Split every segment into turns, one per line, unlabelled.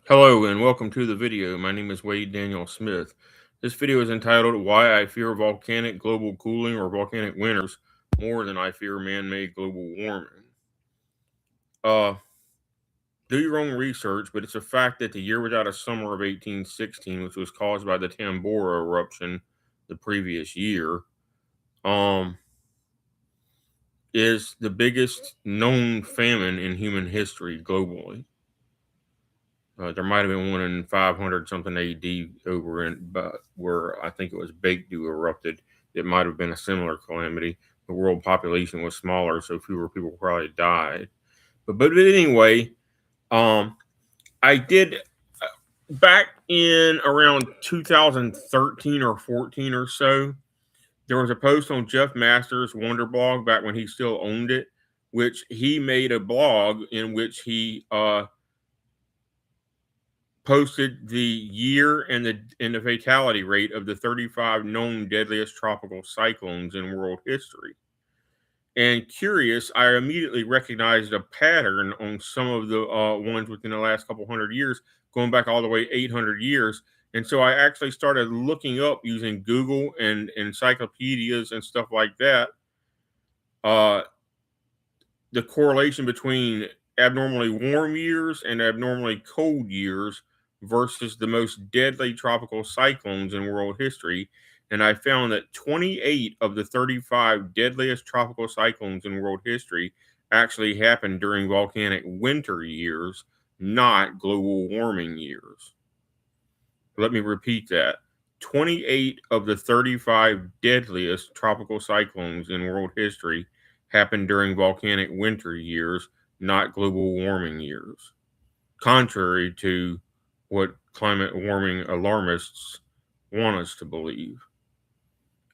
Hello and welcome to the video. My name is Wade Daniel Smith. This video is entitled Why I Fear Volcanic Global Cooling or Volcanic Winters More Than I Fear Man-Made Global Warming. Uh, do your own research, but it's a fact that the year without a summer of 1816, which was caused by the Tambora eruption the previous year, um, is the biggest known famine in human history globally. There might have been one in 500 something AD over in, but where I think it was Baekdu erupted. It might have been a similar calamity. The world population was smaller, so fewer people probably died. But anyway, um, I did back in around 2013 or 14 or so. There was a post on Jeff Masters' Wonder Blog back when he still owned it, which he made a blog in which he posted the year and the fatality rate of the 35 known deadliest tropical cyclones in world history. And curious, I immediately recognized a pattern on some of the ones within the last couple hundred years, going back all the way 800 years. And so I actually started looking up using Google and encyclopedias and stuff like that, uh, the correlation between abnormally warm years and abnormally cold years versus the most deadly tropical cyclones in world history. And I found that 28 of the 35 deadliest tropical cyclones in world history actually happened during volcanic winter years, not global warming years. Let me repeat that. 28 of the 35 deadliest tropical cyclones in world history happened during volcanic winter years, not global warming years, contrary to what climate warming alarmists want us to believe.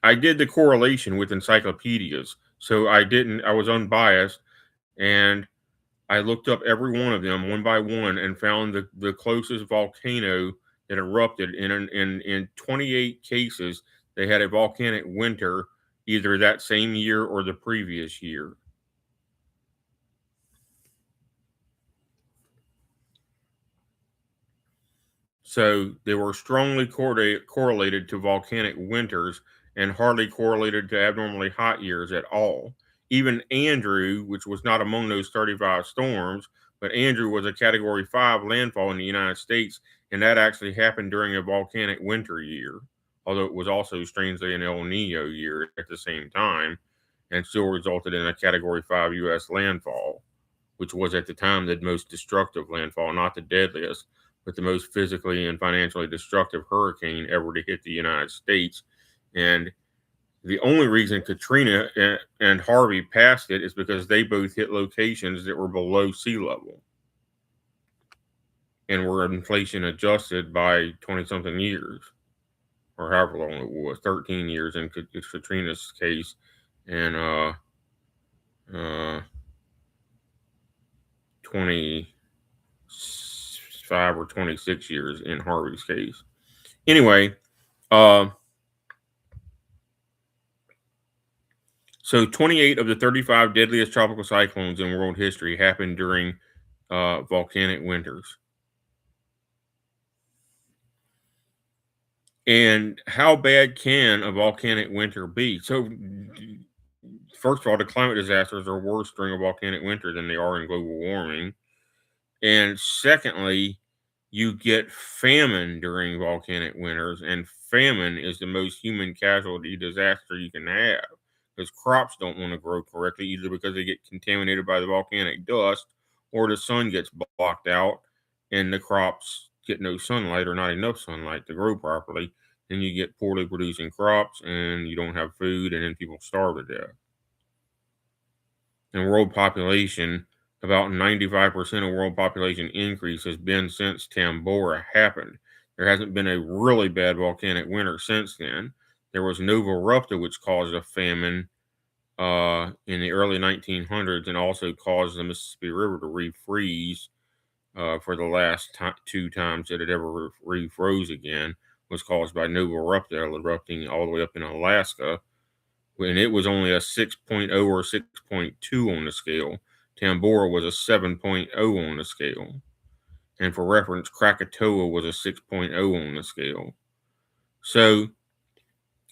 I did the correlation with encyclopedias, so I was unbiased, and I looked up every one of them one by one and found the closest volcano that erupted. In 28 cases, they had a volcanic winter either that same year or the previous year. So they were strongly correlated to volcanic winters and hardly correlated to abnormally hot years at all. Even Andrew, which was not among those 35 storms, but Andrew was a Category 5 landfall in the United States, and that actually happened during a volcanic winter year, although it was also strangely an El Nino year at the same time, and still resulted in a Category 5 U.S. landfall, which was at the time the most destructive landfall, not the deadliest, but the most physically and financially destructive hurricane ever to hit the United States. And the only reason Katrina and Harvey passed it is because they both hit locations that were below sea level and were inflation adjusted by 20 something years, or however long it was, 13 years in Katrina's case, and 25 or 26 years in Harvey's case. Anyway, so 28 of the 35 deadliest tropical cyclones in world history happened during volcanic winters. And how bad can a volcanic winter be? So, first of all, the climate disasters are worse during a volcanic winter than they are in global warming. And secondly, you get famine during volcanic winters, and famine is the most human casualty disaster you can have because crops don't want to grow correctly, either because they get contaminated by the volcanic dust or the sun gets blocked out and the crops get no sunlight or not enough sunlight to grow properly. Then you get poorly producing crops and you don't have food, and then people starve to death. And world population, about 95% of world population increase has been since Tambora happened. There hasn't been a really bad volcanic winter since then. There was Nova Rupta, which caused a famine in the early 1900s and also caused the Mississippi River to refreeze for the last two times that it ever refroze again. Was caused by Nova Rupta erupting all the way up in Alaska, when it was only a 6.0 or 6.2 on the scale. Tambora was a 7.0 on the scale. And for reference, Krakatoa was a 6.0 on the scale. So,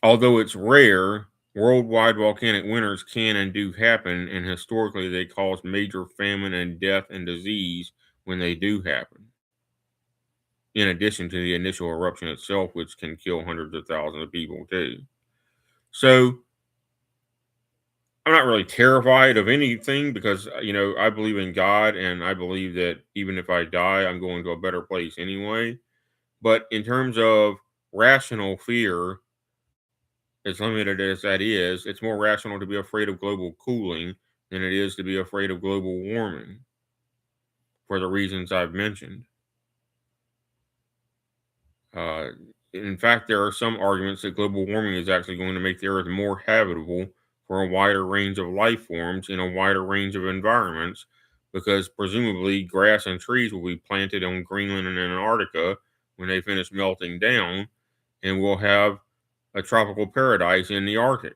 although it's rare, worldwide volcanic winters can and do happen, and historically they cause major famine and death and disease when they do happen, in addition to the initial eruption itself, which can kill hundreds of thousands of people too. So, I'm not really terrified of anything because, I believe in God and I believe that even if I die, I'm going to a better place anyway. But in terms of rational fear, as limited as that is, it's more rational to be afraid of global cooling than it is to be afraid of global warming for the reasons I've mentioned. Uh, in fact, there are some arguments that global warming is actually going to make the Earth more habitable for a wider range of life forms in a wider range of environments, because presumably grass and trees will be planted on Greenland and Antarctica when they finish melting down, and we'll have a tropical paradise in the Arctic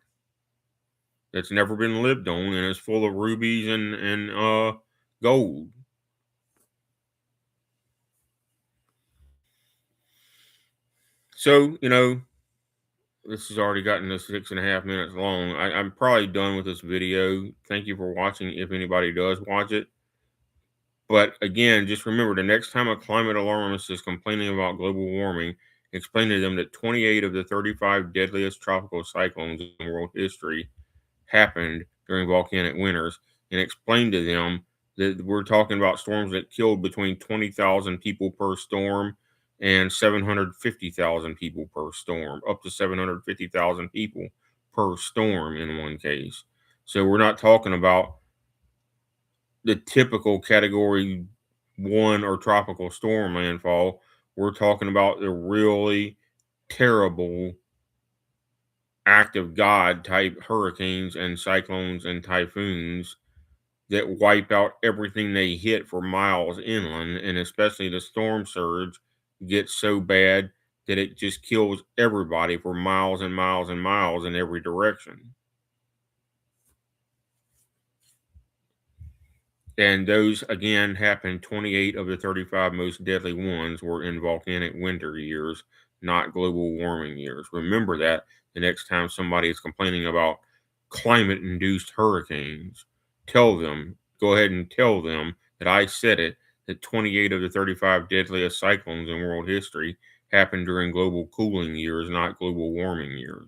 that's never been lived on and is full of rubies and gold. So, this has already gotten to 6.5 minutes long. I'm probably done with this video. Thank you for watching if anybody does watch it. But again, just remember, the next time a climate alarmist is complaining about global warming, explain to them that 28 of the 35 deadliest tropical cyclones in world history happened during volcanic winters, and explain to them that we're talking about storms that killed between 20,000 people per storm and 750,000 people per storm, up to 750,000 people per storm in one case. So we're not talking about the typical category 1 or tropical storm landfall. We're talking about the really terrible act of God type hurricanes and cyclones and typhoons that wipe out everything they hit for miles inland, and especially the storm surge gets so bad that it just kills everybody for miles and miles and miles in every direction. And those again happened. 28 of the 35 most deadly ones were in volcanic winter years, not global warming years. Remember that the next time somebody is complaining about climate induced hurricanes, go ahead and tell them that I said it, that 28 of the 35 deadliest cyclones in world history happened during global cooling years, not global warming years.